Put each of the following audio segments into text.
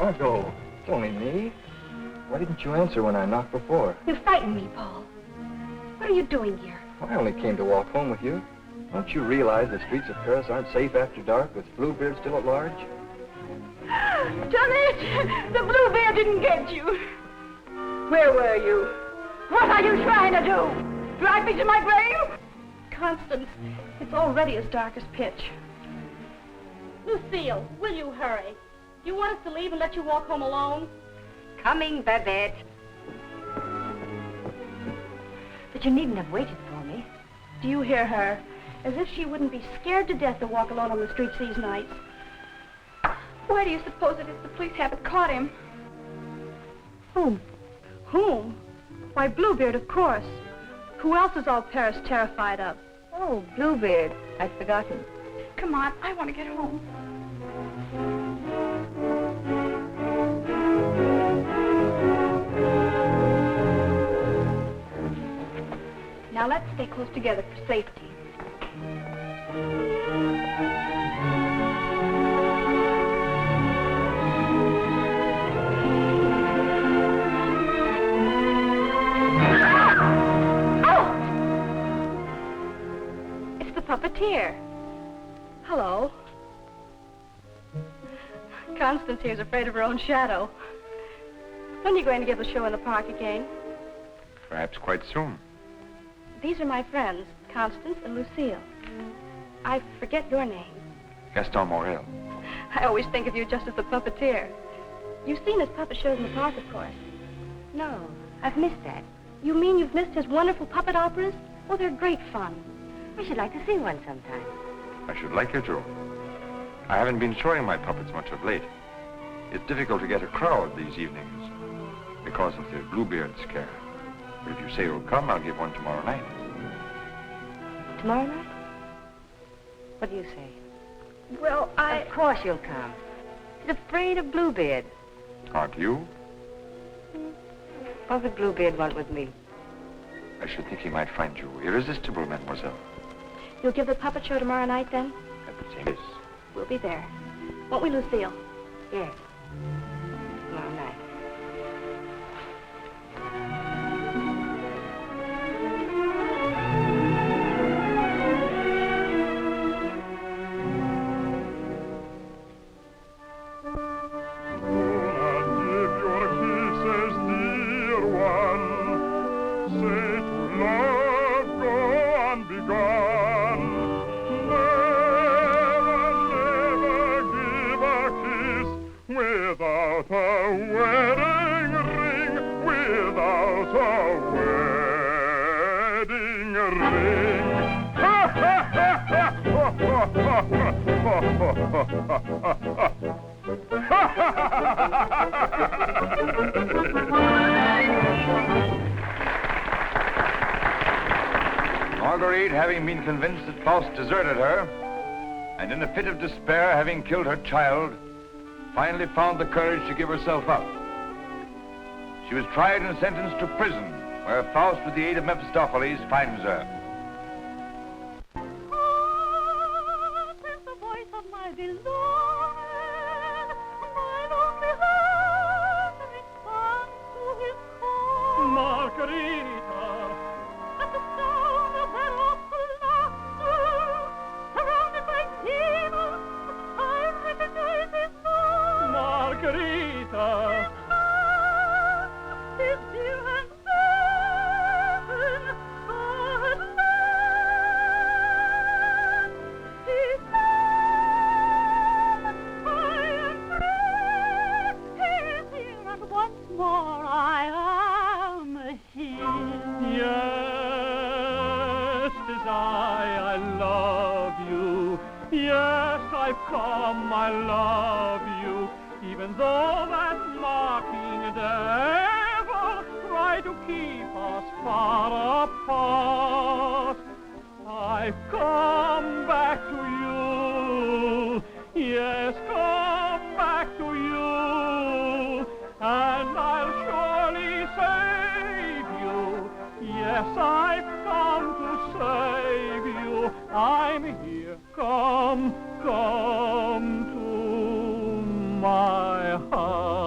Margot, it's only me. Why didn't you answer when I knocked before? You frightened me, Paul. What are you doing here? I only came to walk home with you. Don't you realize the streets of Paris aren't safe after dark with Bluebeard still at large? Janet! The Bluebeard didn't get you. Where were you? What are you trying to do? Drive me to my grave? Constance, it's already as dark as pitch. Lucille, will you hurry? Do you want us to leave and let you walk home alone? Coming, Babette. But you needn't have waited for me. Do you hear her? As if she wouldn't be scared to death to walk alone on the streets these nights. Why do you suppose it is the police haven't caught him? Whom? Whom? Why, Bluebeard, of course. Who else is all Paris terrified of? Oh, Bluebeard. I'd forgotten. Come on, I want to get home. Now let's stay close together for safety. Puppeteer. Hello. Constance here's afraid of her own shadow. When are you going to give the show in the park again? Perhaps quite soon. These are my friends, Constance and Lucille. I forget your name. Gaston Morrell. I always think of you just as the puppeteer. You've seen his puppet shows in the park, of course. No, I've missed that. You mean you've missed his wonderful puppet operas? Oh, they're great fun. I should like to see one sometime. I should like you to. I haven't been showing my puppets much of late. It's difficult to get a crowd these evenings because of the Bluebeard scare. But if you say you'll come, I'll give one tomorrow night. Tomorrow night? What do you say? Well, Of course you'll come. He's afraid of Bluebeard. Aren't you? What would Bluebeard want with me? I should think he might find you irresistible, mademoiselle. You'll give the puppet show tomorrow night, then? At the same place. We'll be there. Won't we, Lucille? Yes. Tomorrow night. Marguerite, having been convinced that Faust deserted her, and in a fit of despair, having killed her child, finally found the courage to give herself up. She was tried and sentenced to prison, where Faust, with the aid of Mephistopheles, finds her. Come to my heart.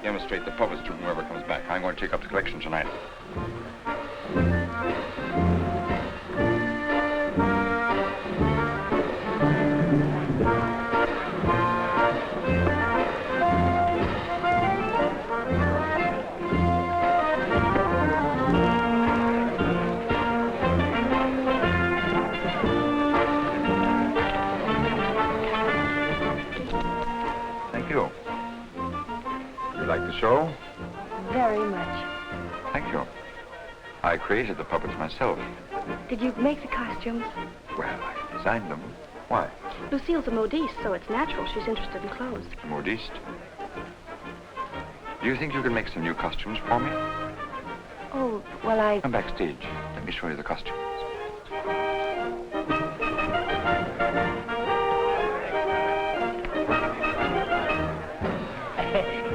Demonstrate the puppets to whoever comes back. I'm going to take up the collection tonight. Thank you. You like the show? Very much. Thank you. I created the puppets myself. Did you make the costumes? Well, I designed them. Why? Lucille's a modiste, so it's natural she's interested in clothes. A modiste. Do you think you can make some new costumes for me? Oh, well, Come backstage. Let me show you the costumes.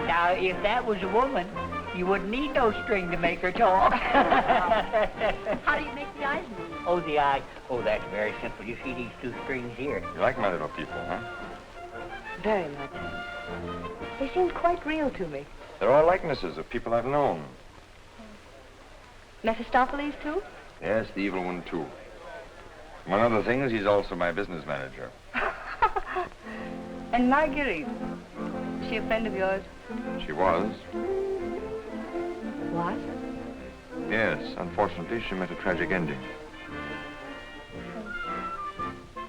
Now, if that was a woman, you wouldn't need no string to make her talk. How do you make the eyes move? Oh, the eye. Oh, that's very simple. You see these two strings here? You like my little people, huh? very much. They seemed quite real to me. They're all likenesses of people I've known. Mephistopheles, too? Yes, the evil one, too. Among other things, he's also my business manager. And Marguerite. Is she a friend of yours? She was. Was? Yes, unfortunately, she met a tragic ending.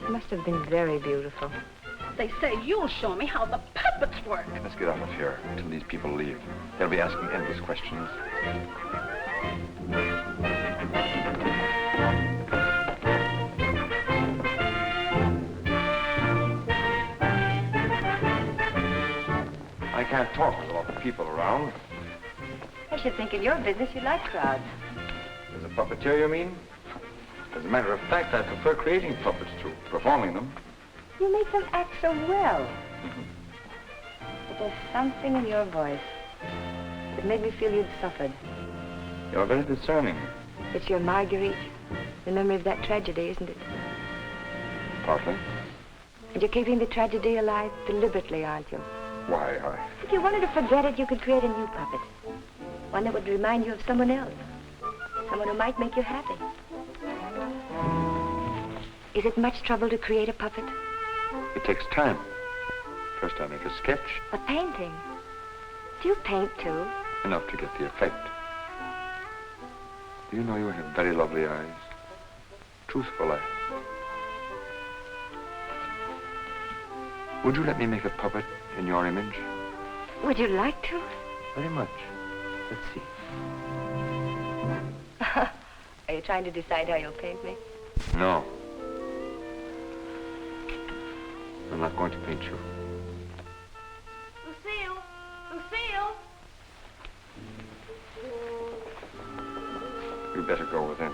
She must have been very beautiful. They say you'll show me how the puppets work. Let's get out of here until these people leave. They'll be asking endless questions. I can't talk with a lot of people around. I should think in your business you like crowds. As a puppeteer, you mean? As a matter of fact, I prefer creating puppets to performing them. You make them act so well. But there's something in your voice that made me feel you'd suffered. You're very discerning. It's your Marguerite, the memory of that tragedy, isn't it? Partly. And you're keeping the tragedy alive deliberately, aren't you? Why, If you wanted to forget it, you could create a new puppet. One that would remind you of someone else. Someone who might make you happy. Is it much trouble to create a puppet? It takes time. First I make a sketch, A painting? Do you paint, too? enough to get the effect. Do you know you have very lovely eyes? Truthful eyes. Would you let me make a puppet in your image? Would you like to? Very much. Let's see. Are you trying to decide how you'll paint me? No. I'm not going to paint you. Lucille! Lucille! You better go within.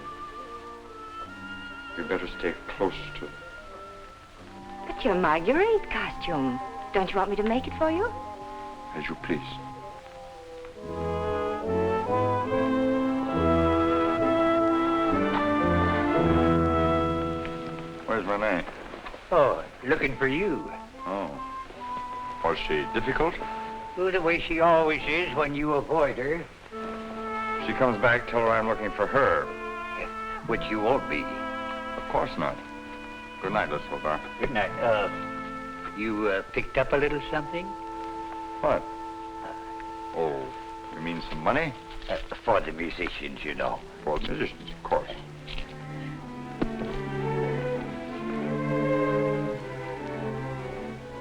You better stay close to... But your Marguerite costume. Don't you want me to make it for you? As you please. Where's Renee? Oh, looking for you. Oh. Was she difficult? Oh, the way she always is when you avoid her. She comes back, tell her I'm looking for her. Which you won't be. Of course not. Good night, Miss Hobart. Good night. You picked up a little something? What? Oh, you mean some money? For the musicians, you know. For the musicians, of course.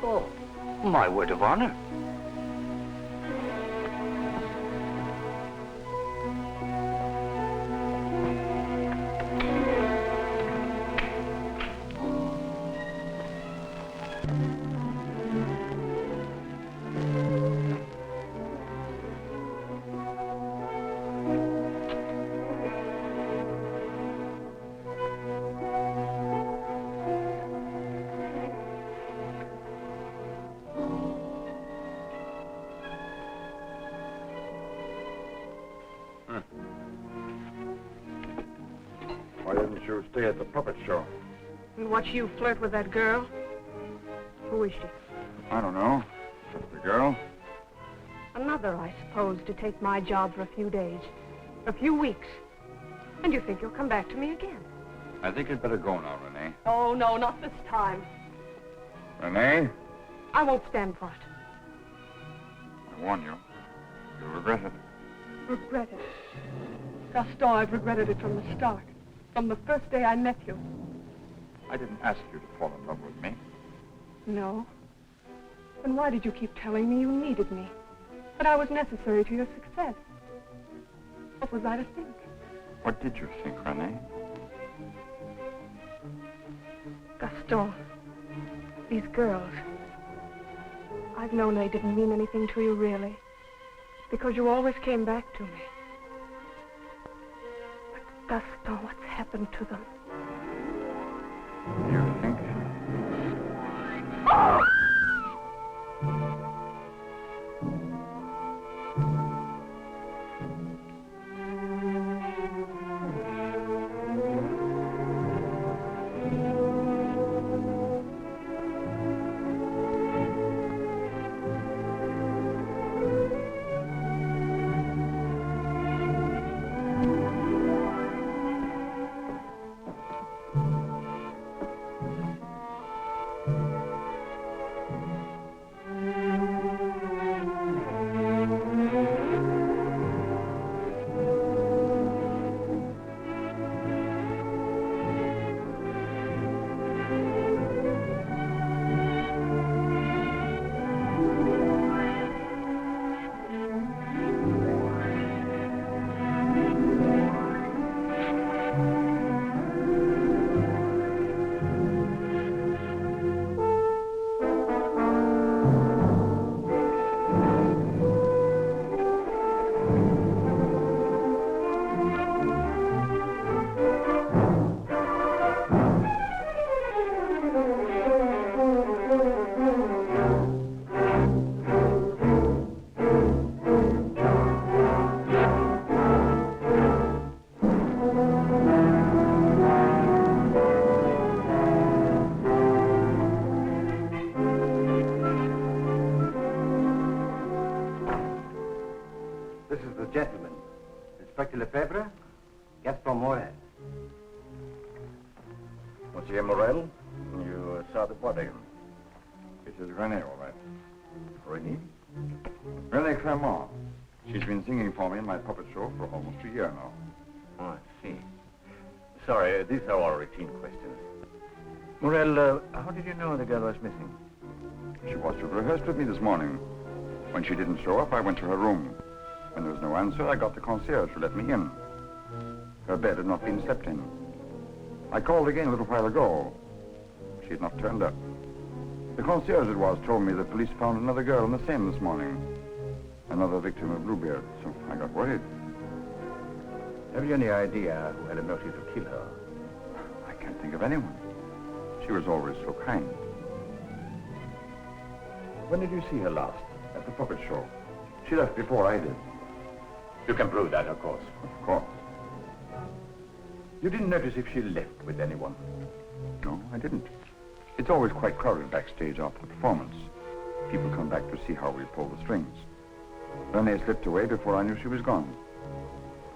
Oh, my word of honor. Why didn't you stay at the puppet show? And watch you flirt with that girl? Who is she? I don't know. The girl? Another, I suppose, to take my job for a few days. A few weeks. And you think you'll come back to me again? I think you'd better go now, Renee. Oh, no, not this time. Renee? I won't stand for it. I warn you. You'll regret it. Regret it. Gaston, I've regretted it from the start. From the first day I met you. I didn't ask you to fall in love with me. No. Then why did you keep telling me you needed me? That I was necessary to your success? What was I to think? What did you think, Renee? Gaston, these girls, I've known they didn't mean anything to you, really, because you always came back to me. But Gaston, what's happened to them? You think? Gentlemen, Inspector Lefebvre, Gaston Morrell. Monsieur Morrell, you saw the body. It is Renee, all right. Renee? Renee Clermont. She's been singing for me in my puppet show for almost a year now. Oh, I see. Sorry, these are all routine questions. Morrell, how did you know the girl was missing? She was to have rehearsed with me this morning. When she didn't show up, I went to her room. When there was no answer, I got the concierge to let me in. Her bed had not been slept in. I called again a little while ago. She had not turned up. The concierge it was told me the police found another girl in the Seine this morning. Another victim of Bluebeard, so I got worried. Have you any idea who had a motive to kill her? I can't think of anyone. She was always so kind. When did you see her last? At the puppet show. She left before I did. You can prove that, of course. Of course. You didn't notice if she left with anyone? No, I didn't. It's always quite crowded backstage after the performance. People come back to see how we pull the strings. Renee slipped away before I knew she was gone.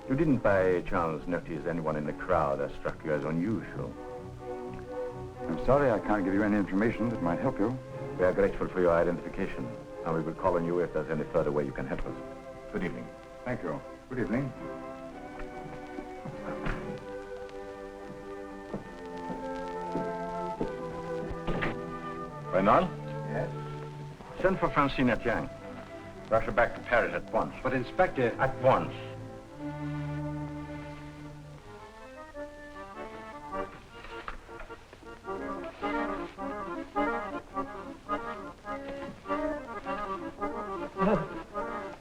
You didn't by chance notice anyone in the crowd that struck you as unusual? I'm sorry I can't give you any information that might help you. We are grateful for your identification, and we will call on you if there's any further way you can help us. Good evening. Thank you. Good evening. Arnold? Yes? Send for Francine Etienne. Rush her back to Paris at once. But, Inspector... At once.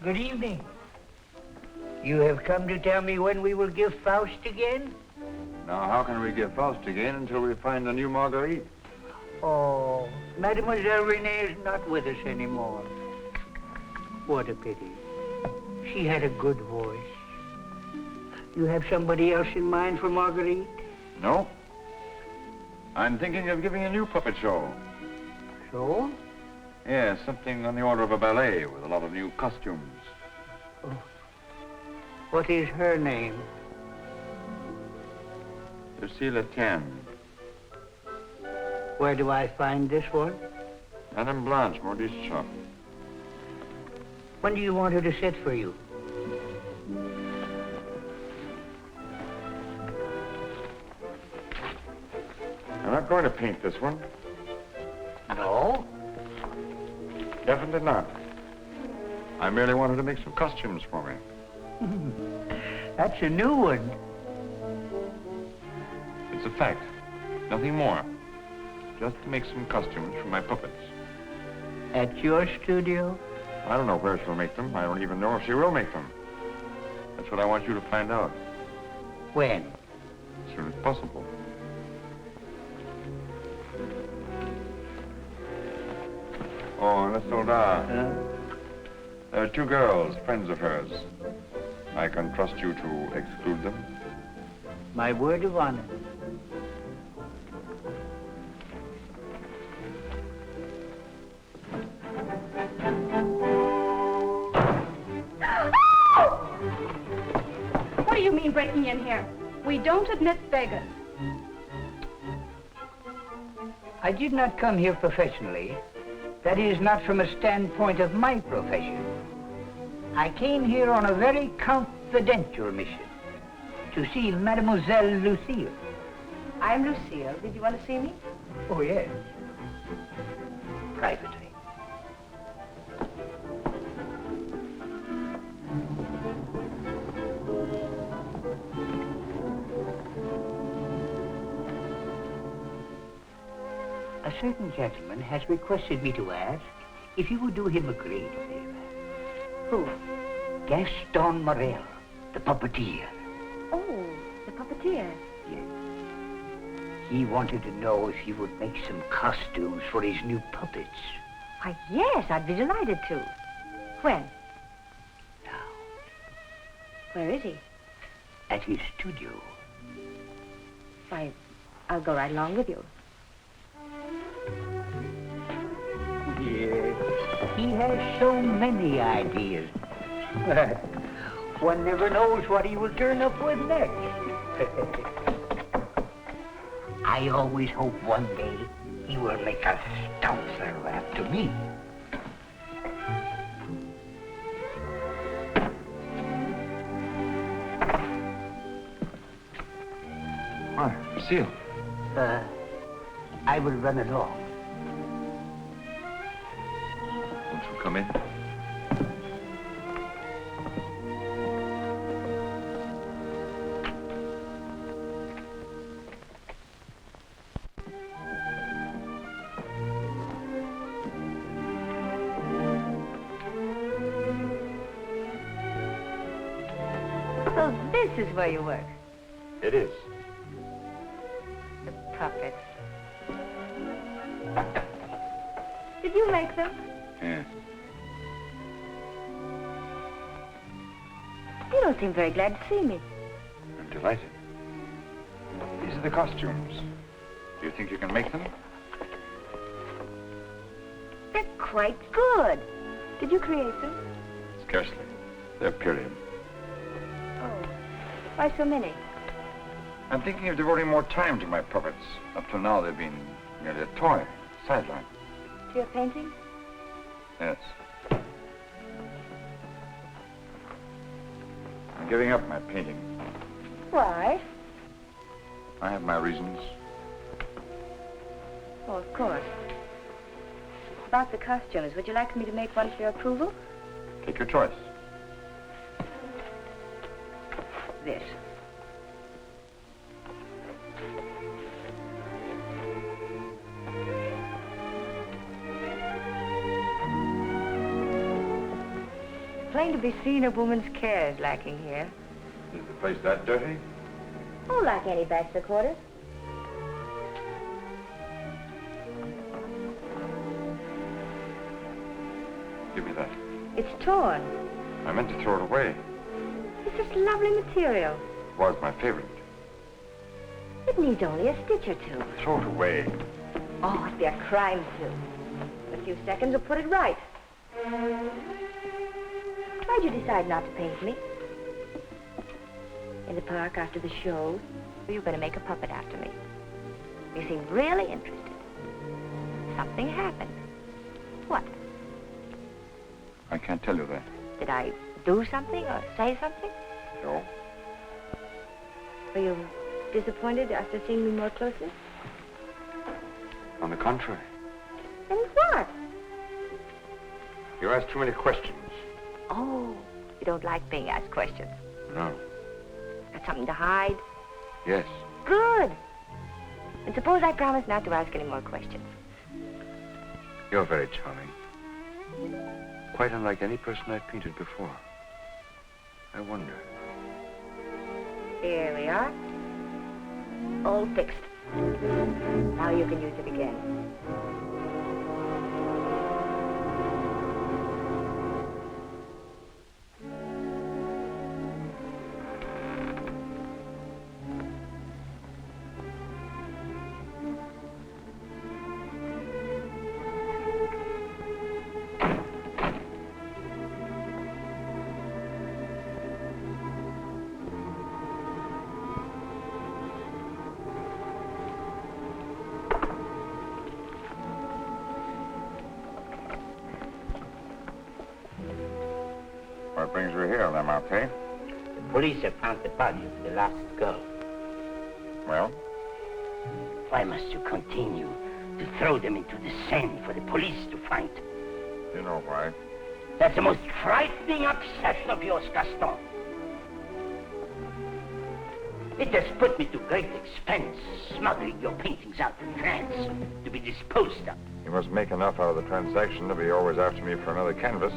Good evening. You have come to tell me when we will give Faust again? Now, how can we give Faust again until we find a new Marguerite? Oh, Mademoiselle Renee is not with us anymore. What a pity. She had a good voice. You have somebody else in mind for Marguerite? No. I'm thinking of giving a new puppet show. So? Yeah, something on the order of a ballet with a lot of new costumes. Oh. What is her name? Lucille Etienne. Where do I find this one? Madame Blanche, Maurice's shop. When do you want her to sit for you? I'm not going to paint this one. No? Definitely not. I merely wanted to make some costumes for me. That's a new one. It's a fact. Nothing more. Just to make some costumes for my puppets. At your studio? I don't know where she'll make them. I don't even know if she will make them. That's what I want you to find out. When? As soon as possible. Oh, Miss Soldat. There are two girls, friends of hers. I can trust you to exclude them. My word of honor. What do you mean breaking in here? We don't admit beggars. I did not come here professionally. That is, not from a standpoint of my profession. I came here on a very confidential mission to see Mademoiselle Lucille. I'm Lucille. Did you want to see me? Oh, yes. Privately. A certain gentleman has requested me to ask if you would do him a great favor. Who? Gaston Morrell, the puppeteer. Oh, the puppeteer. Yes. He wanted to know if you would make some costumes for his new puppets. Why, yes, I'd be delighted to. When? Now, Where is he? at his studio. Why, I'll go right along with you. Yes. He has so many ideas. One never knows what he will turn up with next. I always hope one day he will make a stoutser after me. Why, Lucille. I will run along. Won't you come in? So this is where you work. It is. The puppets. Did you make them? Yeah. You don't seem very glad to see me. I'm delighted. These are the costumes. Do you think you can make them? They're quite good. Did you create them? Scarcely. They're period. Oh, why so many? I'm thinking of devoting more time to my puppets. Up till now, they've been merely a toy, sideline. To your painting? Yes. I'm giving up my painting. Why? I have my reasons. Oh, of course. About the costumes, would you like me to make one for your approval? Take your choice. This. Plain to be seen a woman's care is lacking here. Is the place that dirty? Oh, like any bachelor quarters. Give me that. It's torn. I meant to throw it away. It's just lovely material. was my favorite. It needs only a stitch or two. Throw it away. Oh, it'd be a crime to. A few seconds will put it right. Why'd you decide not to paint me? In the park after the show, you were going to make a puppet after me. You seemed really interested. Something happened. What? I can't tell you that. Did I do something or say something? No. Were you disappointed after seeing me more closely? On the contrary. And what? You asked too many questions. Oh, you don't like being asked questions. No. Got something to hide? Yes. Good. And suppose I promise not to ask any more questions. You're very charming. Quite unlike any person I've painted before. I wonder. Here we are. All fixed. Now you can use it again. What brings you here, Lamarté? The police have found the body of the last girl. Well? Why must you continue to throw them into the Seine for the police to find? You know why. That's the most frightening obsession of yours, Gaston. It has put me to great expense, smuggling your paintings out to France to be disposed of. You must make enough out of the transaction to be always after me for another canvas.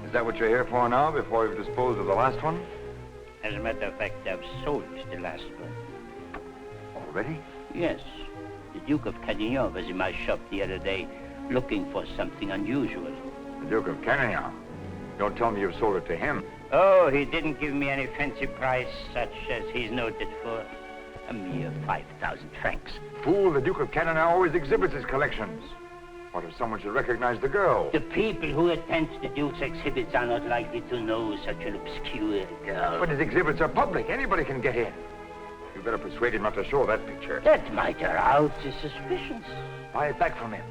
Is that what you're here for now, before you've disposed of the last one? As a matter of fact, I've sold the last one. Already? Yes. The Duke of Carradine was in my shop the other day, looking for something unusual. The Duke of Carradine? Don't tell me you've sold it to him. Oh, he didn't give me any fancy price, such as he's noted for. A mere 5,000 francs. Fool, the Duke of Carradine always exhibits his collections. What if someone should recognize the girl? The people who attend the Duke's exhibits are not likely to know such an obscure girl. But his exhibits are public. Anybody can get in. You better persuade him not to show that picture. That might arouse his suspicions. Buy it back from him.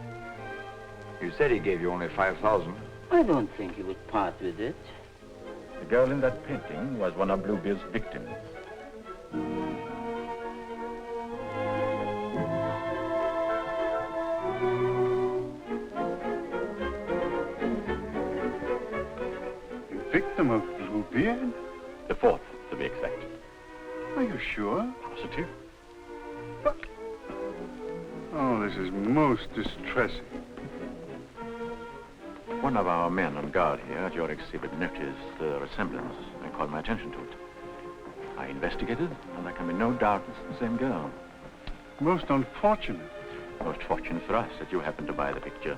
You said he gave you only 5,000. I don't think he would part with it. The girl in that painting was one of Bluebeard's victims. Victim of Bluebeard? The fourth, to be exact. Are you sure? Positive. Oh, this is most distressing. One of our men on guard here at your exhibit noticed the resemblance and called my attention to it. I investigated, and there can be no doubt it's the same girl. Most unfortunate. Most fortunate for us that you happened to buy the picture.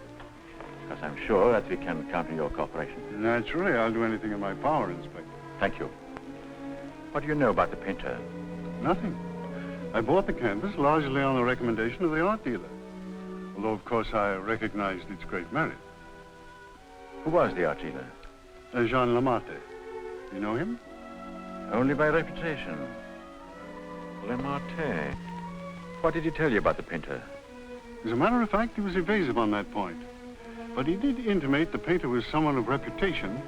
Because I'm sure that we can count on your cooperation. Naturally, I'll do anything in my power, Inspector. Thank you. What do you know about the painter? Nothing. I bought the canvas largely on the recommendation of the art dealer. Although, of course, I recognized its great merit. Who was the art dealer? Jean Lamarté. You know him? Only by reputation. Lamarté. What did he tell you about the painter? As a matter of fact, he was evasive on that point. But he did intimate the painter was someone of reputation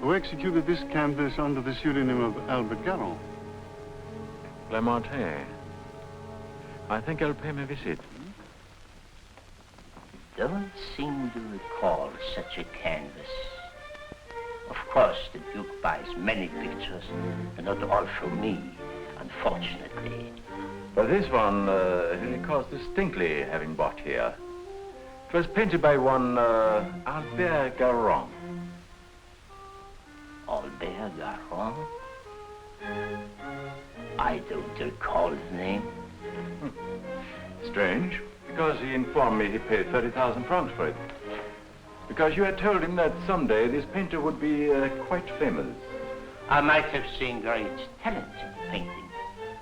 who executed this canvas under the pseudonym of Albert Garon. Lamarté. I think I'll pay him a visit. Don't seem to recall such a canvas. Of course, the Duke buys many pictures, and not all from me, unfortunately. But this one, he recalls distinctly having bought here. It was painted by one, Albert Garon. Albert Garon? I don't recall the name. Strange, because he informed me he paid 30,000 francs for it. Because you had told him that someday this painter would be quite famous. I might have seen great talent in painting.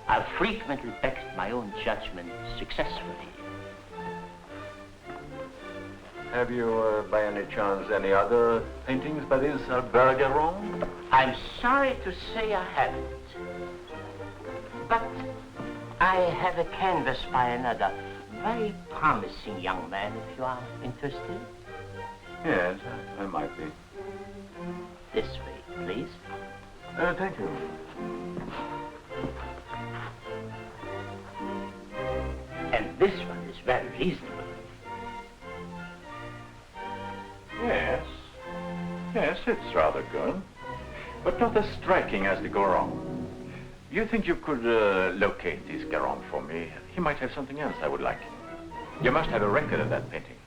I've frequently backed my own judgment successfully. Have you, by any chance, any other paintings by this Albert Garon? I'm sorry to say I haven't. But I have a canvas by another very promising young man, if you are interested. Yes, I might be. This way, please. Thank you. And this one is very reasonable. Yes. Yes, it's rather good. But not as striking as the Garon. You think you could locate this Garon for me? He might have something else I would like. You must have a record of that painting.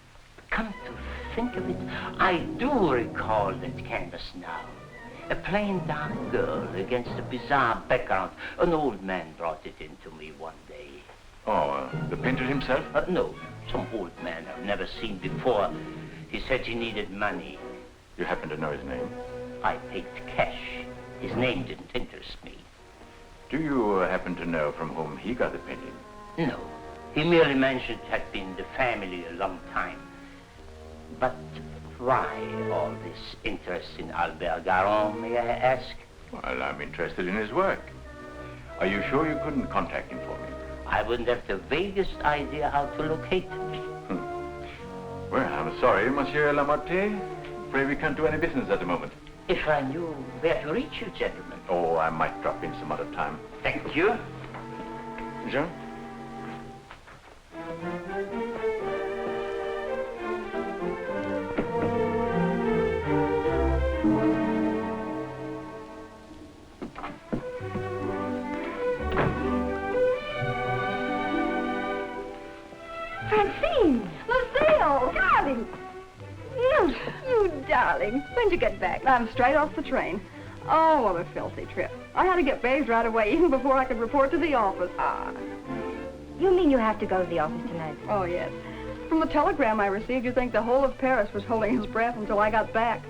Come to think of it, I do recall that canvas now. A plain dark girl against a bizarre background. An old man brought it in to me one day. Oh, the painter himself? No, some old man I've never seen before. He said he needed money. You happen to know his name? I paid cash. His name didn't interest me. Do you happen to know from whom he got the painting? No. He merely mentioned it had been the family a long time. But why all this interest in Albert Garon, may I ask? Well, I'm interested in his work. Are you sure you couldn't contact him for me? I wouldn't have the vaguest idea how to locate him. Well, I'm sorry, Monsieur Lamotte. Afraid we can't do any business at the moment. If I knew where to reach you, gentlemen. Oh, I might drop in some other time. Thank you. Jean? Francine! Lucille! Darling! You darling. When'd you get back? I'm straight off the train. Oh, what a filthy trip. I had to get bathed right away, even before I could report to the office. You mean you have to go to the office tonight? Oh, yes. From the telegram I received, you'd think the whole of Paris was holding his breath until I got back.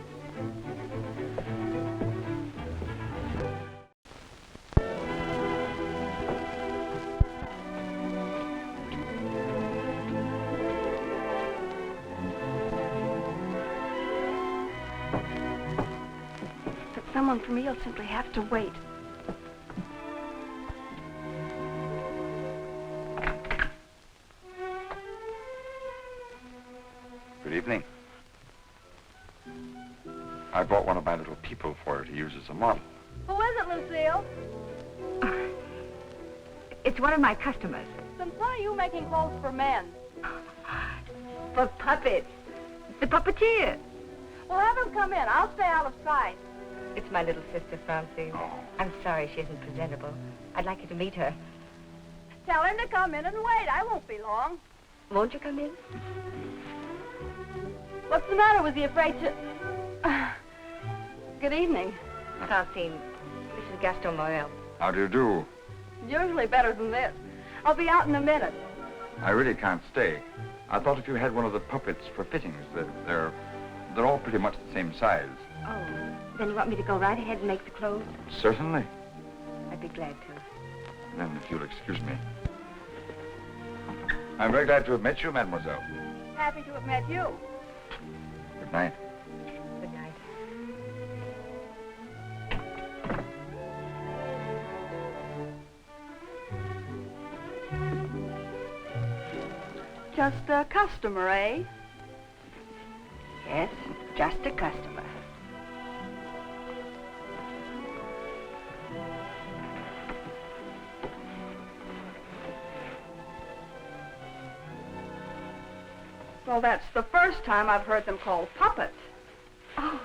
Someone for me will simply have to wait. Good evening. I bought one of my little people for her to use as a model. Who is it, Lucille? It's one of my customers. Then why are you making clothes for men? For puppets. The puppeteer. Well, have him come in. I'll stay out of sight. It's my little sister, Francine. Oh. I'm sorry she isn't presentable. I'd like you to meet her. Tell him to come in and wait. I won't be long. Won't you come in? What's the matter? Was he afraid to... Good evening. Francine, this is Gaston Morrell. How do you do? Usually better than this. I'll be out in a minute. I really can't stay. I thought if you had one of the puppets for fittings, that they're all pretty much the same size. Oh, then you want me to go right ahead and make the clothes? Certainly. I'd be glad to. Then, if you'll excuse me. I'm very glad to have met you, mademoiselle. Happy to have met you. Good night. Good night. Just a customer, eh? Yes, just a customer. Well, that's the first time I've heard them called puppets. Oh,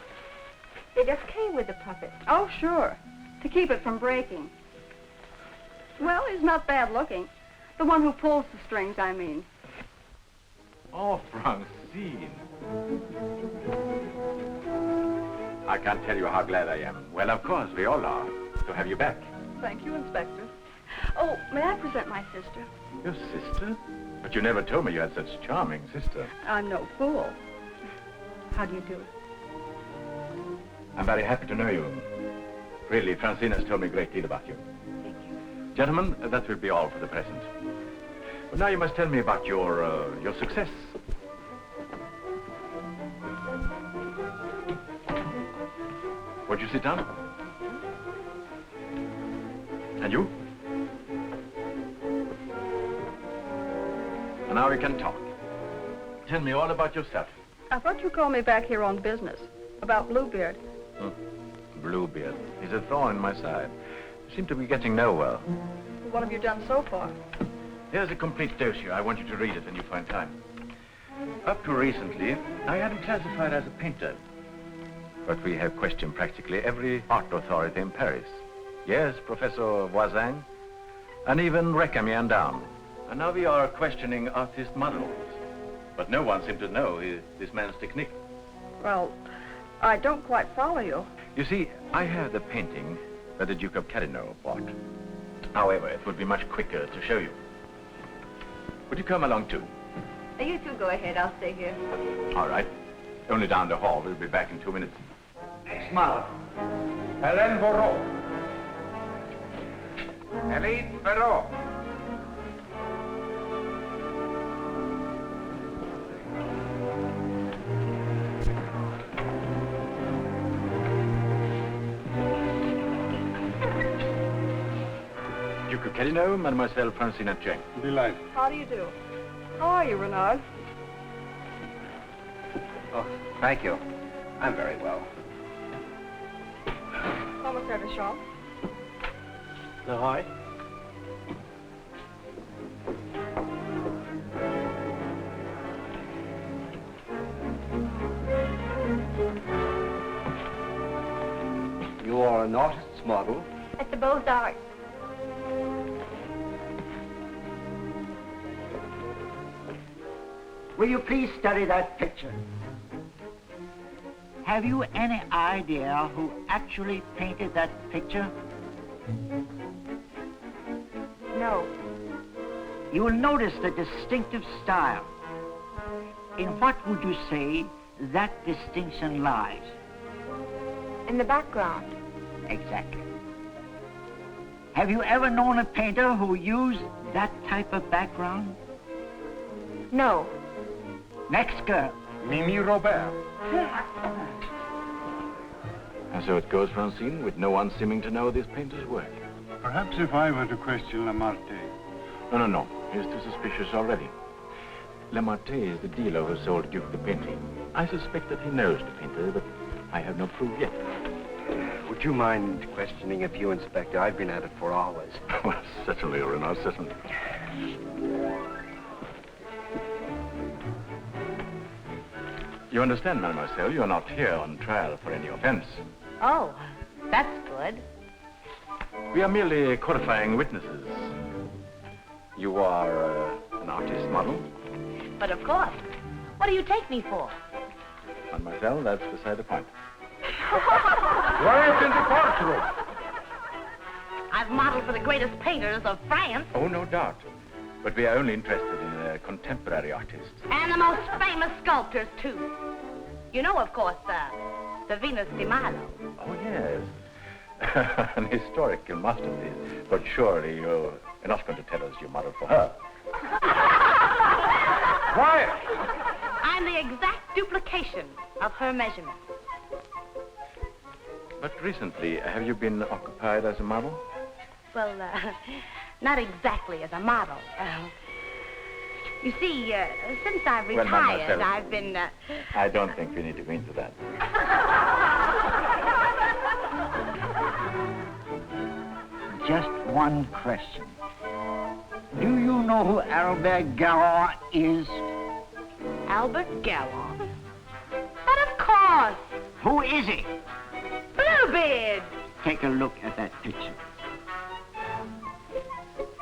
they just came with the puppet. Oh, sure. To keep it from breaking. Well, he's not bad looking. The one who pulls the strings, I mean. Oh, Francine. I can't tell you how glad I am. Well, of course, we all are, to have you back. Thank you, Inspector. Oh, may I present my sister? Your sister? But you never told me you had such a charming sister. I'm no fool. How do you do? I'm very happy to know you. Really, Francine has told me a great deal about you. Thank you. Gentlemen, that will be all for the present. But now you must tell me about your success. Would you sit down? And you? And now we can talk. Tell me all about yourself. I thought you called me back here on business. About Bluebeard. Bluebeard. He's a thorn in my side. You seem to be getting nowhere. What have you done so far? Here's a complete dossier. I want you to read it when you find time. Up to recently, I had him classified as a painter. But we have questioned practically every art authority in Paris. Yes, Professor Voisin, and even Recamier down. And now we are questioning artist models. But no one seemed to know this man's technique. Well, I don't quite follow you. You see, I have the painting that the Duke of Carradine bought. However, it would be much quicker to show you. Would you come along too? You two go ahead. I'll stay here. All right. Only down the hall. We'll be back in 2 minutes. Next model. Hélène Borot. Hélène Borot. Duke of Carradine, Mademoiselle Francine G. Delighted. How do you do? How are you, Renard? Oh, thank you. I'm very well. Comment service, Shaw. Leroy? You are an artist's model? At the Beaux-Arts. Will you please study that picture? Have you any idea who actually painted that picture? No. You will notice the distinctive style. In what would you say that distinction lies? In the background. Exactly. Have you ever known a painter who used that type of background? No. Next girl. Mimi Robert. And so it goes, Francine, with no one seeming to know this painter's work. Perhaps if I were to question Lamartine. No. He's too suspicious already. Lamartine is the dealer who sold Duke the painting. I suspect that he knows the painter, but I have no proof yet. Would you mind questioning a few, Inspector? I've been at it for hours. Well, certainly, Renard, certainly. You understand, mademoiselle, you're not here on trial for any offense. Oh, that's good. We are merely qualifying witnesses. You are an artist model? But of course. What do you take me for? Mademoiselle, that's beside the point. Right in the courtroom. I've modeled for the greatest painters of France. Oh, no doubt. But we are only interested in contemporary artists. And the most famous sculptors, too. You know, of course, the Venus de Milo. Oh, yes. An historical masterpiece. But surely you're not going to tell us you modeled for her. Quiet! I'm the exact duplication of her measurements. But recently, have you been occupied as a model? Well, not exactly as a model. You see, since I've Well, retired, mademoiselle, I've been... I don't think we need to go into that. Just one question. Do you know who Albert Garron is? Albert Garron? But of course! Who is he? Bluebeard! Take a look at that picture.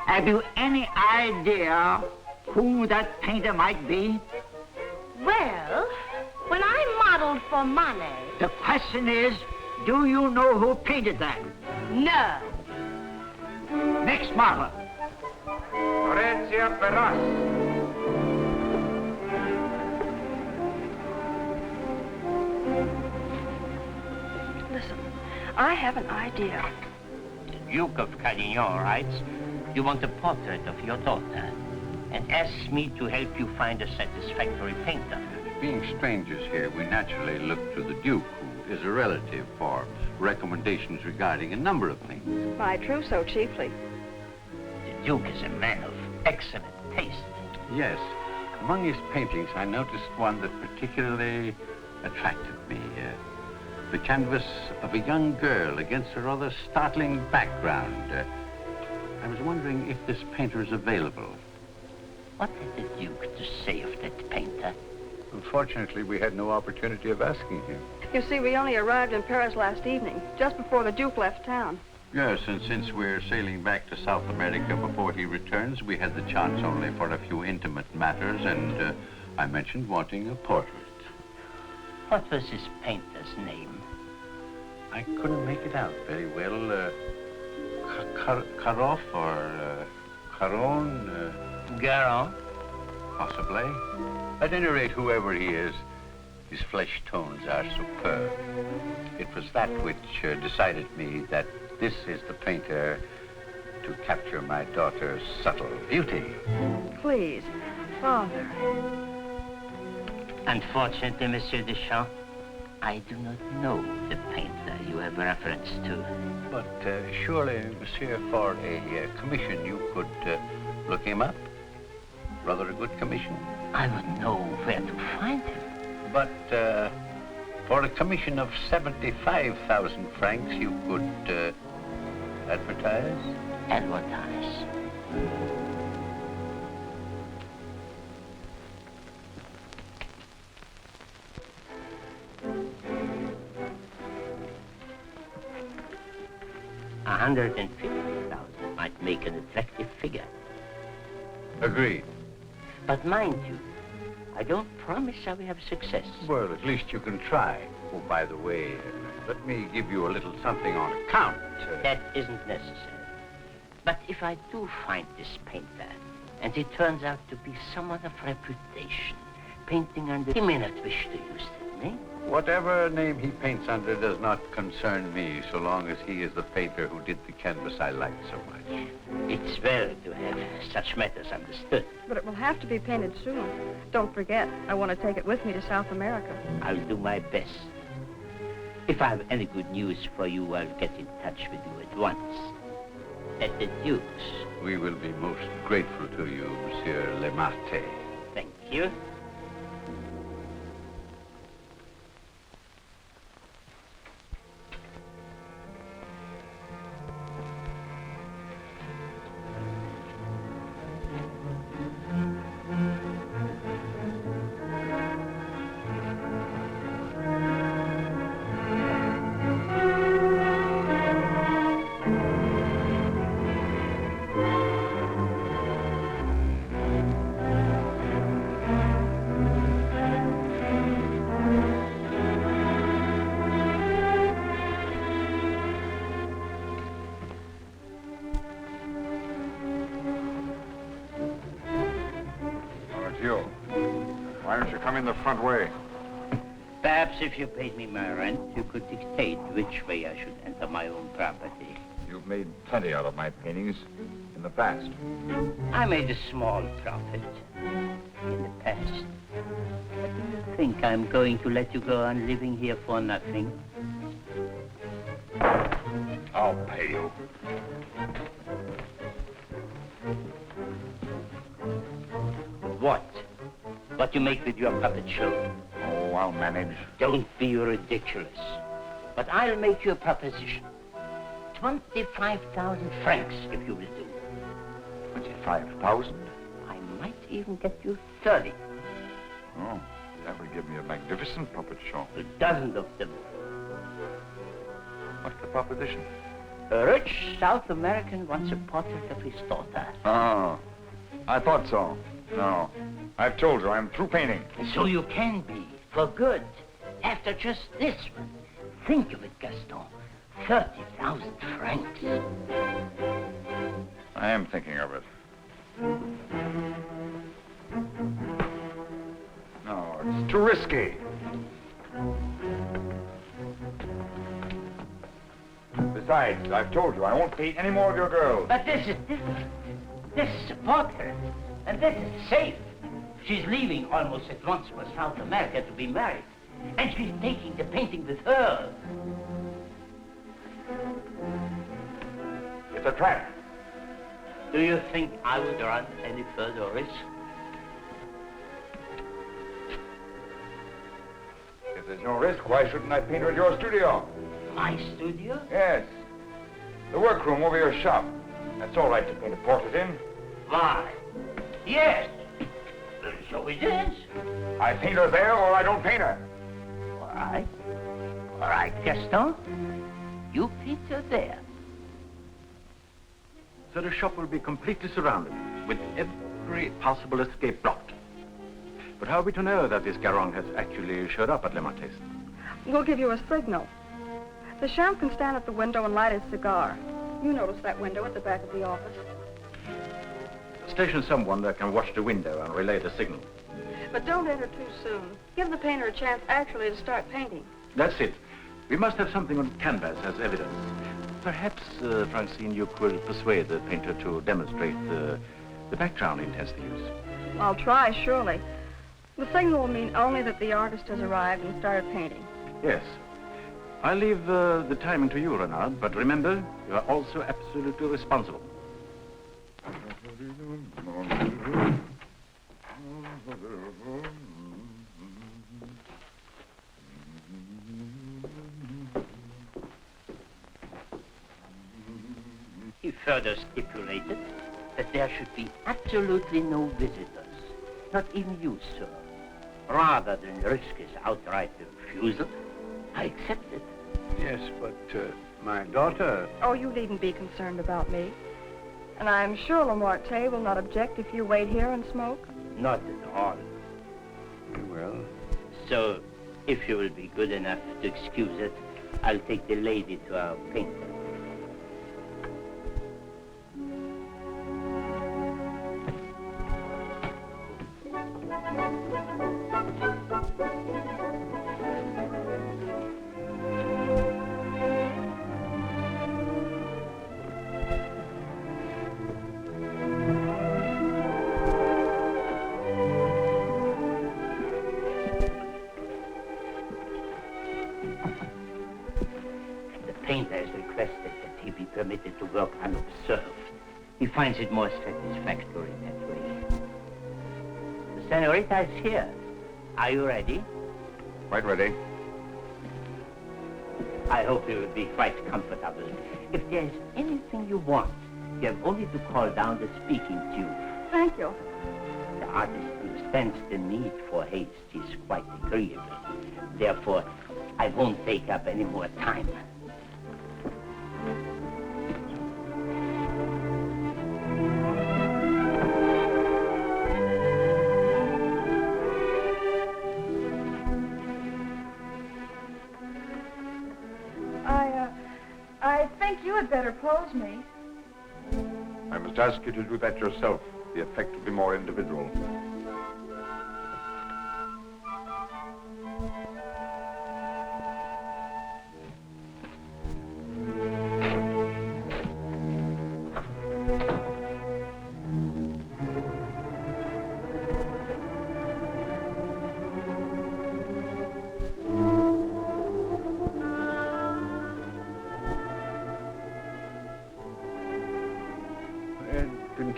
Have you any idea who that painter might be? Well, when I modeled for Monet... The question is, do you know who painted that? No. Next model. Horatia Perras. Listen, I have an idea. The Duke of Carradine writes, you want a portrait of your daughter, and asks me to help you find a satisfactory painter. Being strangers here, we naturally look to the Duke, who is a relative, for recommendations regarding a number of things. My trousseau chiefly. The Duke is a man of excellent taste. Yes. Among his paintings, I noticed one that particularly attracted me. The canvas of a young girl against a rather startling background. I was wondering if this painter is available. What had the Duke to say of that painter? Unfortunately, we had no opportunity of asking him. You see, we only arrived in Paris last evening, just before the Duke left town. Yes, and since we're sailing back to South America before he returns, we had the chance only for a few intimate matters, and I mentioned wanting a portrait. What was his painter's name? I couldn't make it out very well. Karoff or Caron? Garon? Possibly. At any rate, whoever he is, his flesh tones are superb. It was that which decided me that this is the painter to capture my daughter's subtle beauty. Please, Father. Unfortunately, Monsieur Deschamps, I do not know the painter you have reference to. But surely, Monsieur, for a commission, you could look him up? Rather a good commission. I would know where to find him. But for a commission of 75,000 francs, you could advertise? Advertise. $150,000 might make an attractive figure. Agreed. But mind you, I don't promise I will have success. Well, at least you can try. Oh, by the way, let me give you a little something on account. That isn't necessary. But if I do find this painter, and he turns out to be someone of reputation, painting under... He may not wish to use it, eh? Whatever name he paints under does not concern me, so long as he is the painter who did the canvas I like so much. It's well to have such matters understood. But it will have to be painted soon. Don't forget, I want to take it with me to South America. I'll do my best. If I have any good news for you, I'll get in touch with you at once. At the Duke's. We will be most grateful to you, Monsieur Lemarte. Thank you. Why don't you come in the front way? Perhaps if you paid me my rent, you could dictate which way I should enter my own property. You've made plenty out of my paintings in the past. I made a small profit in the past. But do you think I'm going to let you go on living here for nothing? I'll pay you. What? What you make with your puppet show? Oh, I'll manage. Don't be ridiculous. But I'll make you a proposition. 25,000 francs, if you will do. 25,000? I might even get you 30. Oh, that would give me a magnificent puppet show. A dozen of them. What's the proposition? A rich South American wants a portrait of his daughter. Oh, I thought so. No, I've told you I'm through painting. So you can be, for good, after just this one. Think of it, Gaston. 30,000 francs. I am thinking of it. No, it's too risky. Besides, I've told you, I won't paint any more of your girls. But this is different. This is a portrait, and this is safe. She's leaving almost at once for South America to be married, and she's taking the painting with her. It's a trap. Do you think I would run any further risk? If there's no risk, why shouldn't I paint her at your studio? My studio? Yes. The workroom over your shop. That's all right to paint a portrait in. Why? Yes. So it is. I paint her there or I don't paint her. All right. All right, Gaston. You paint her there. So the shop will be completely surrounded, with every possible escape blocked. But how are we to know that this Garong has actually showed up at Le Marquis? We'll give you a signal. The sheriff can stand at the window and light his cigar. You notice that window at the back of the office. Station someone that can watch the window and relay the signal. But don't enter too soon. Give the painter a chance actually to start painting. That's it. We must have something on canvas as evidence. Perhaps, Francine, you could persuade the painter to demonstrate the background he intends to use. I'll try, surely. The signal will mean only that the artist has arrived and started painting. Yes. I'll leave the timing to you, Renard, but remember, you are also absolutely responsible. He further stipulated that there should be absolutely no visitors, not even you, sir. Rather than risk his outright refusal, I accepted. Yes, but my daughter... Oh, you needn't be concerned about me. And I'm sure Lamarte will not object if you wait here and smoke. Not at all. Well... So, if you will be good enough to excuse it, I'll take the lady to our painter. Permitted to work unobserved. He finds it more satisfactory that way. The senorita is here. Are you ready? Quite ready. I hope you will be quite comfortable. If there is anything you want, you have only to call down the speaking tube. Thank you. The artist understands the need for haste. He's quite agreeable. Therefore, I won't take up any more time. I think you had better pose me. I must ask you to do that yourself. The effect will be more individual.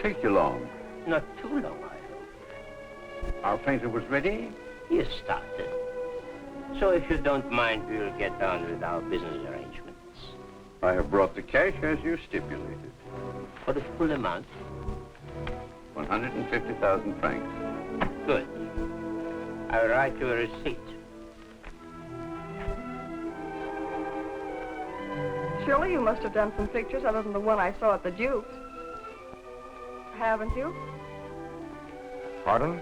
Take you long. Not too long, I hope. Our painter was ready? He has started. So if you don't mind, we'll get on with our business arrangements. I have brought the cash as you stipulated. For the full amount? 150,000 francs. Good. I'll write you a receipt. Surely you must have done some pictures other than the one I saw at the Duke's. Haven't you? Pardon?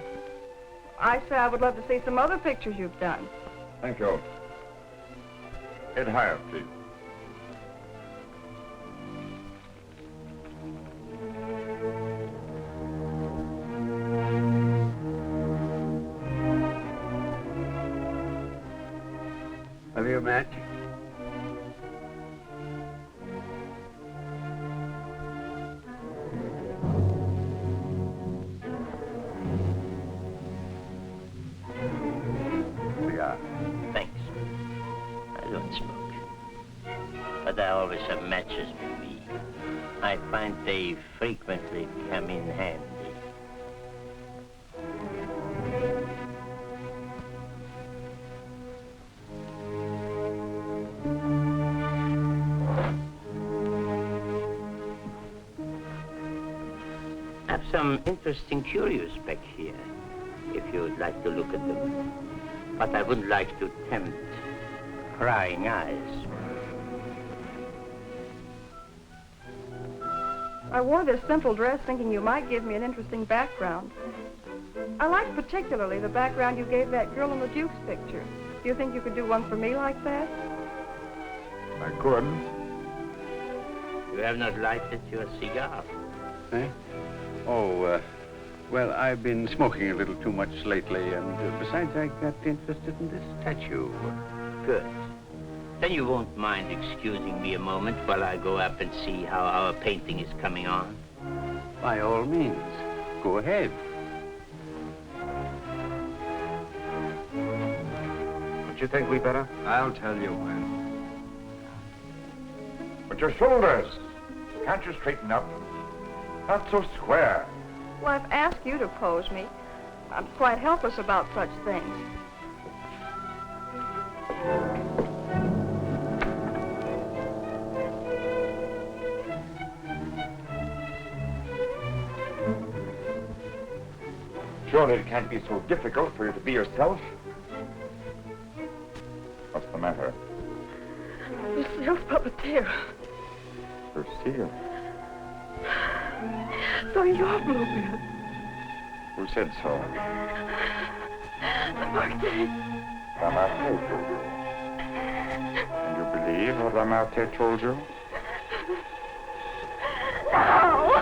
I say I would love to see some other pictures you've done. Thank you. Head higher, please. Have you a match? always have matches with me. I find they frequently come in handy. I have some interesting curios back here, if you would like to look at them. But I wouldn't like to tempt prying eyes. I wore this simple dress thinking you might give me an interesting background. I like particularly the background you gave that girl in the Duke's picture. Do you think you could do one for me like that? I could. You have not lighted your cigar. Eh? Oh, well, I've been smoking a little too much lately, and besides, I got interested in this statue. Good. Then you won't mind excusing me a moment while I go up and see how our painting is coming on? By all means, go ahead. Don't you think we better? I'll tell you when. But your shoulders, can't you straighten up? Not so square. Well, I've asked you to pose me. I'm quite helpless about such things. Surely it can't be so difficult for you to be yourself. What's the matter? Lucille's puppeteer. Lucille. So you're Bluebeard. Who said so? Martin. Ramarte. And you believe what Ramarte told you? No!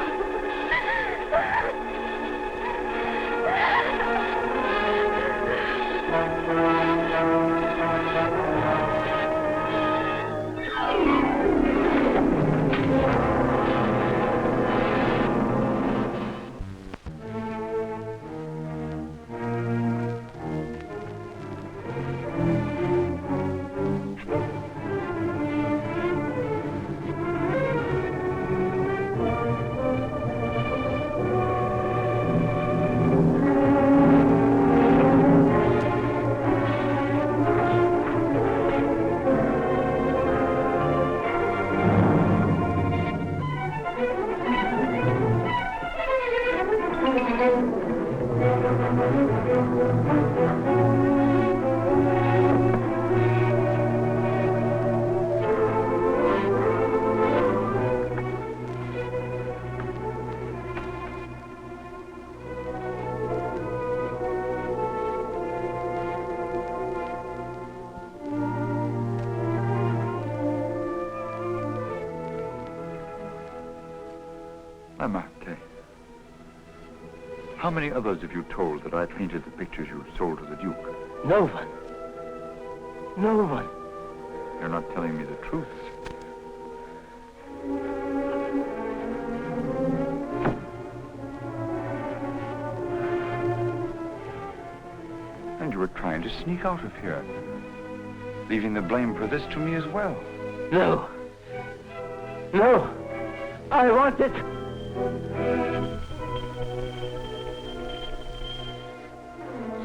Ramarte. How many others have you told that I painted the pictures you sold to the Duke? No one. No one. You're not telling me the truth. And you were trying to sneak out of here, leaving the blame for this to me as well. No. No. I want it.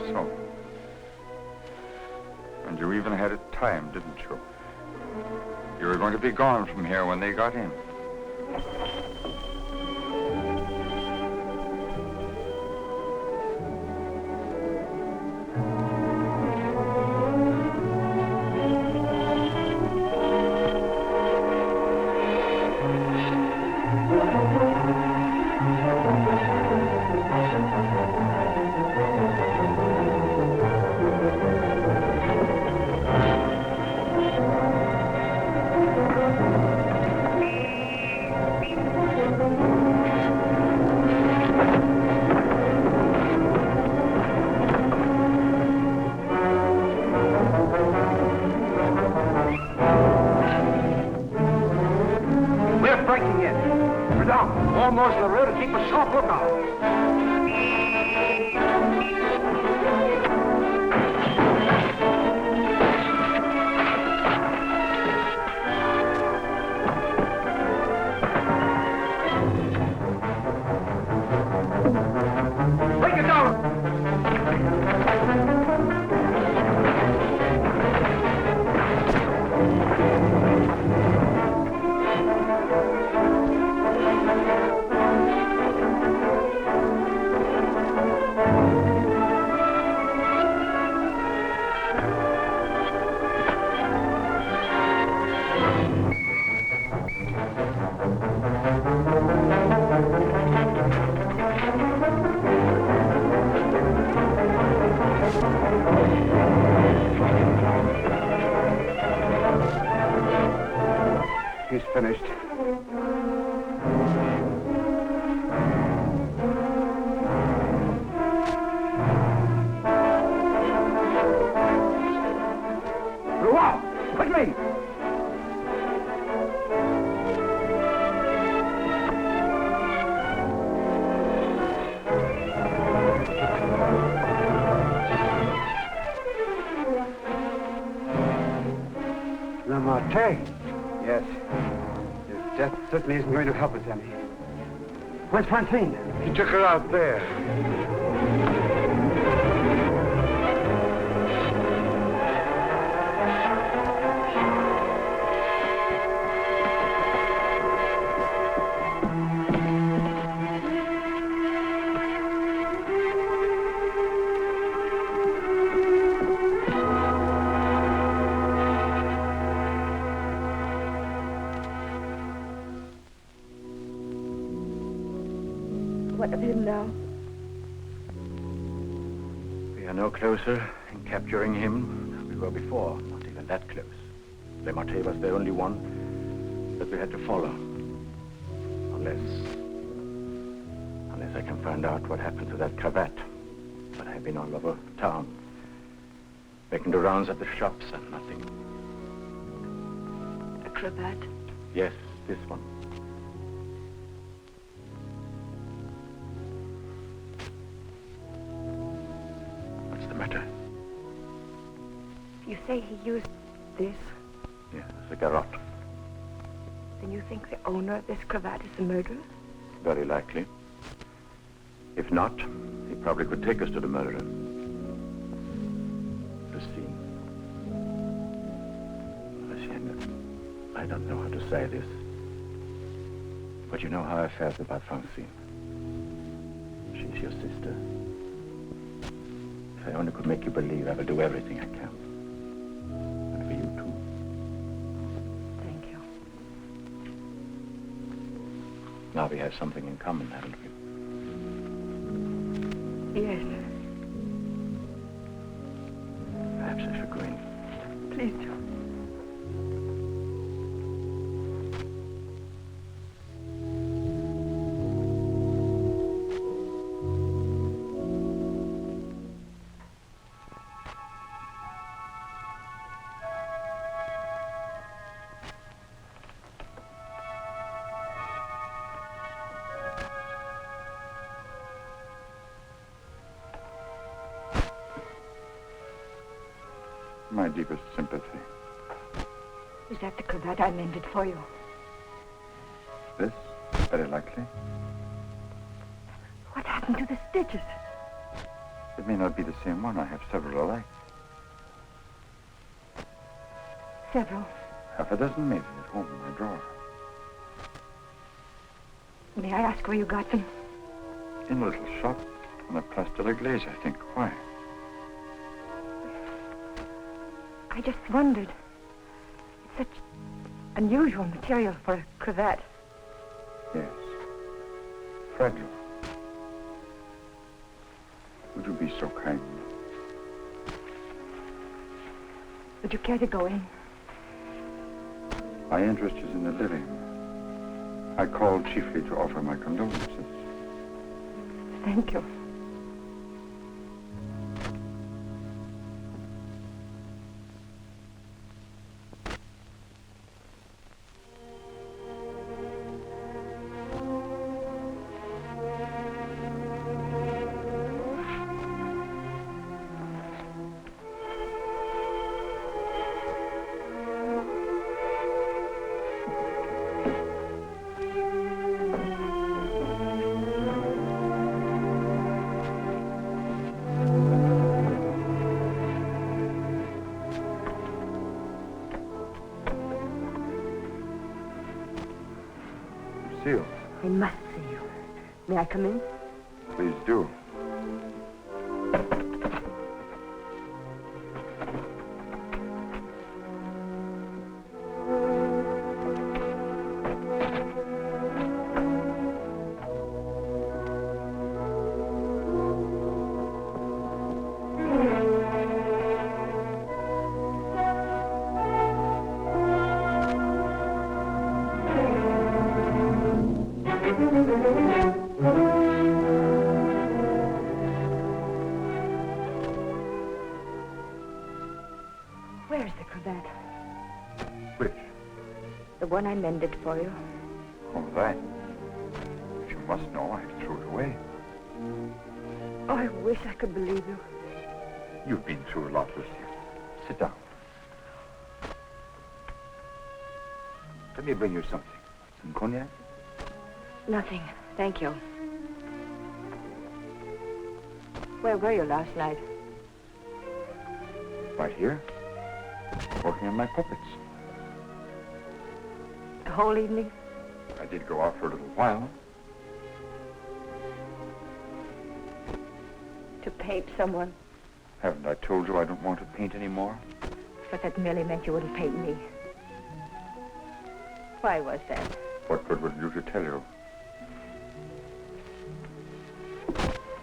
So. And you even had it timed, didn't you? You were going to be gone from here when they got in. Almost the rear to keep a sharp lookout. He's finished. Wow! Quickly! Yes. His death certainly isn't going to help us any. Where's Francine? He took her out there. What of him now? We are no closer in capturing him than we were before. Not even that close. Le Marté was the only one that we had to follow. Unless I can find out what happened to that cravat. But I've been all over town, making the rounds at the shops and nothing. A cravat? Yes, this one. What's the matter? You say he used this? Yes, a garrote. Then you think the owner of this cravat is the murderer? Very likely. If not, he probably could take us to the murderer. Christine. I don't know how to say this. But you know how I felt about Francine. She's your sister. If I only could make you believe, I will do everything I can. And for you too. Thank you. Now we have something in common, haven't we? Yes. Perhaps I should go in. Please do. My deepest sympathy. Is that the cravat I mended for you? This? Very likely. What happened to the stitches? It may not be the same one. I have several alike. Several. Half a dozen maybe at home in my drawer. May I ask where you got them? In a little shop on a Place de la Glaise, I think. Why? I just wondered. It's such unusual material for a cravat. Yes. Fragile. Would you be so kind? Would you care to go in? My interest is in the living. I called chiefly to offer my condolences. Thank you. I must see you. May I come in? Please do. Where's the cravat? Which? The one I mended for you. Oh, that. If you must know, I threw it away. Oh, I wish I could believe you. You've been through a lot, Lucia. Sit down. Let me bring you something. Some cognac? Nothing, thank you. Where were you last night? Right here. Working on my puppets. The whole evening? I did go out for a little while. To paint someone. Haven't I told you I don't want to paint anymore? But that merely meant you wouldn't paint me. Why was that? What good would it do to tell you?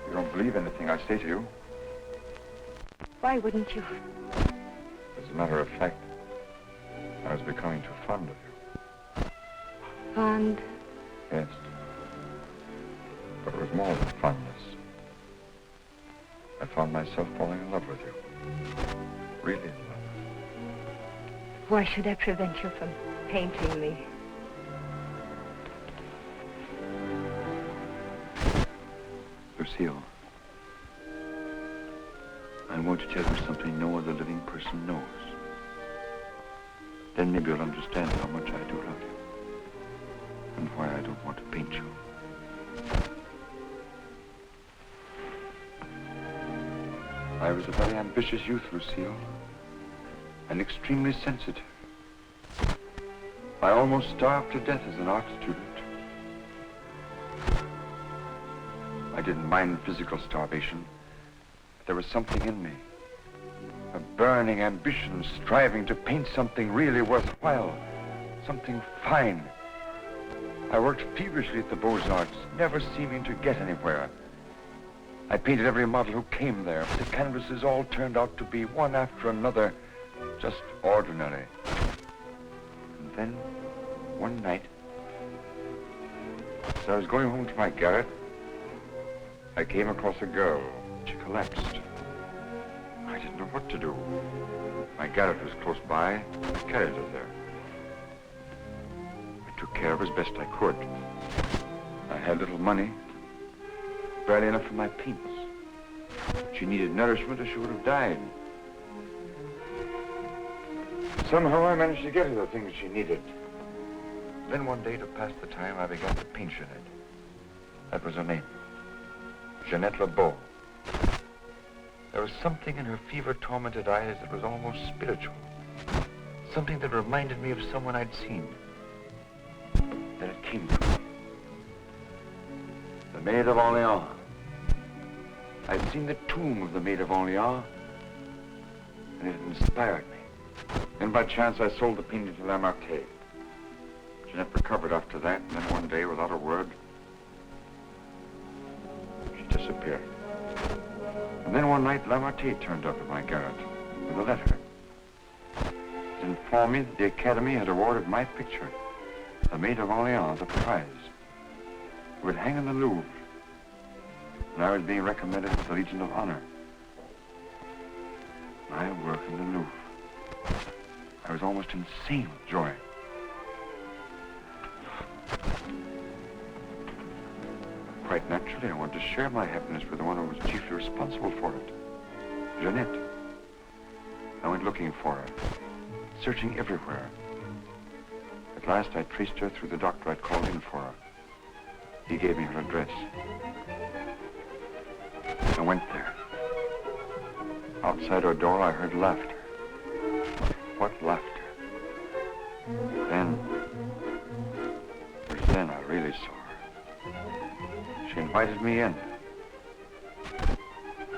You don't believe anything I say to you. Why wouldn't you? As a matter of fact, I was becoming too fond of you. Fond? Yes. But it was more than fondness. I found myself falling in love with you. Really in love. Why should that prevent you from painting me? Lucille, I want to tell you something no other living person knows. Then maybe you'll understand how much I do love you. And why I don't want to paint you. I was a very ambitious youth, Lucille. And extremely sensitive. I almost starved to death as an art student. I didn't mind physical starvation. But there was something in me. A burning ambition striving to paint something really worthwhile. Something fine. I worked feverishly at the Beaux-Arts, never seeming to get anywhere. I painted every model who came there, but the canvases all turned out to be one after another, just ordinary. And then, one night, as I was going home to my garret, I came across a girl. She collapsed. I didn't know what to do. My garret was close by. I carried her there. I took care of her as best I could. I had little money, barely enough for my paints. She needed nourishment or she would have died. Somehow I managed to get her the things she needed. Then one day, to pass the time, I began to paint Jeanette. That was her name. Jeanette LeBeau. There was something in her fever-tormented eyes that was almost spiritual. Something that reminded me of someone I'd seen. Then it came to me. The Maid of Orleans. I'd seen the tomb of the Maid of Orleans, and it inspired me. Then by chance I sold the painting to Lamartine. Jeanette recovered after that, and then one day, without a word, she disappeared. And then one night, Lamartine turned up at my garret with a letter. It informed me that the Academy had awarded my picture, The Maid of Orleans, a prize. It would hang in the Louvre, and I was being recommended to the Legion of Honor. My work in the Louvre. I was almost insane with joy. Quite naturally, I wanted to share my happiness with the one who was chiefly responsible for it, Jeanette. I went looking for her, searching everywhere. At last, I traced her through the doctor I'd called in for her. He gave me her address. I went there. Outside her door, I heard laughter. What laughter? Then I really saw her. She invited me in.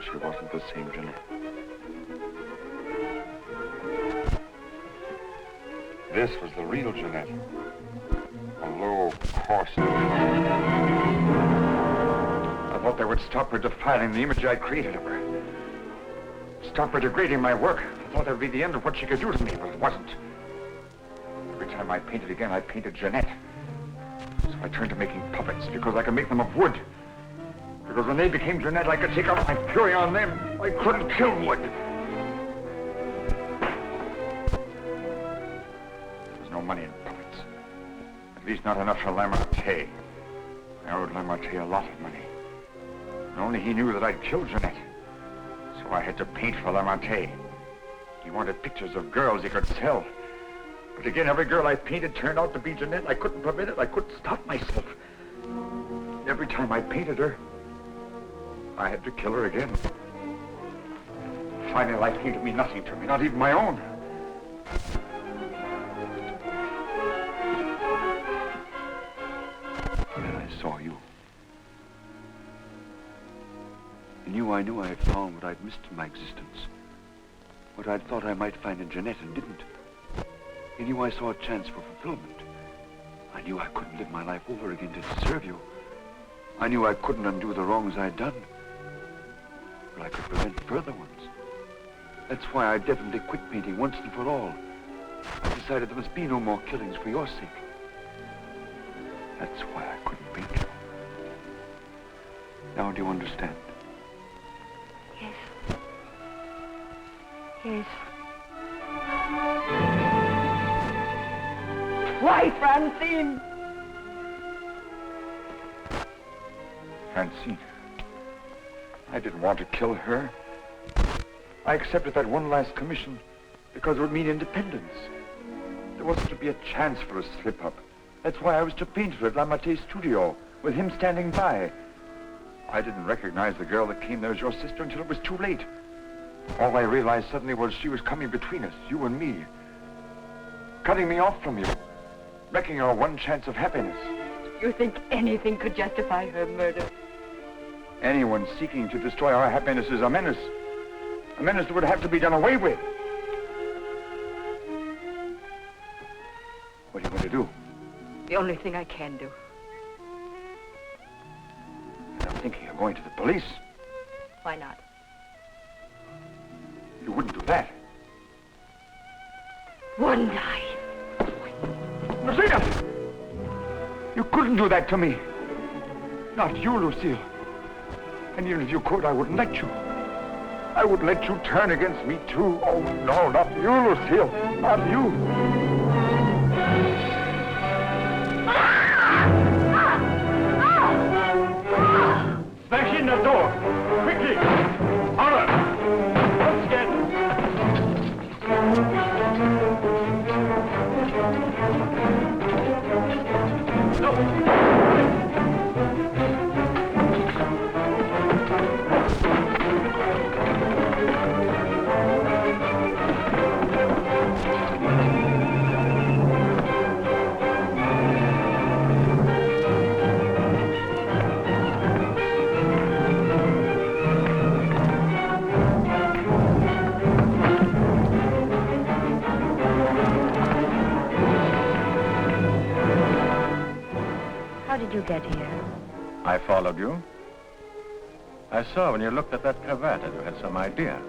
She wasn't the same Jeanette. This was the real Jeanette. A low, coarse. I thought they would stop her defiling the image I created of her. Stop her degrading my work. I thought that would be the end of what she could do to me, but it wasn't. Every time I painted again, I painted Jeanette. As I turned to making puppets because I could make them of wood. Because when they became Jeanette, I could take out my fury on them. I couldn't kill wood. There's no money in puppets. At least not enough for Lamarté. I owed Lamarté a lot of money. And only he knew that I'd killed Jeanette. So I had to paint for Lamarté. He wanted pictures of girls he could sell. But again, every girl I painted turned out to be Jeanette. I couldn't permit it. I couldn't stop myself. Every time I painted her, I had to kill her again. Finally, life came to be nothing to me, not even my own. Then I saw you. In you, I knew I had found what I'd missed in my existence. What I'd thought I might find in Jeanette and didn't. In you, I saw a chance for fulfillment. I knew I couldn't live my life over again to serve you. I knew I couldn't undo the wrongs I'd done. But I could prevent further ones. That's why I definitely quit painting once and for all. I decided there must be no more killings for your sake. That's why I couldn't paint you. Now do you understand? Yes. Yes. Why, Francine? Francine. I didn't want to kill her. I accepted that one last commission because it would mean independence. There wasn't to be a chance for a slip-up. That's why I was to paint her at Lamarté's studio, with him standing by. I didn't recognize the girl that came there as your sister until it was too late. All I realized suddenly was she was coming between us, you and me. Cutting me off from you. Wrecking our one chance of happiness. You think anything could justify her murder? Anyone seeking to destroy our happiness is a menace. A menace that would have to be done away with. What are you going to do? The only thing I can do. I'm thinking of going to the police. Why not? You wouldn't do that. Wouldn't I? Lucille! You couldn't do that to me. Not you, Lucille. And even if you could, I wouldn't let you. I would let you turn against me, too. Oh, no, not you, Lucille. Not you. Smash in the door! Quickly! Arnold! Let's get... No! How did you get here? I followed you. I saw when you looked at that cravat that you had some idea.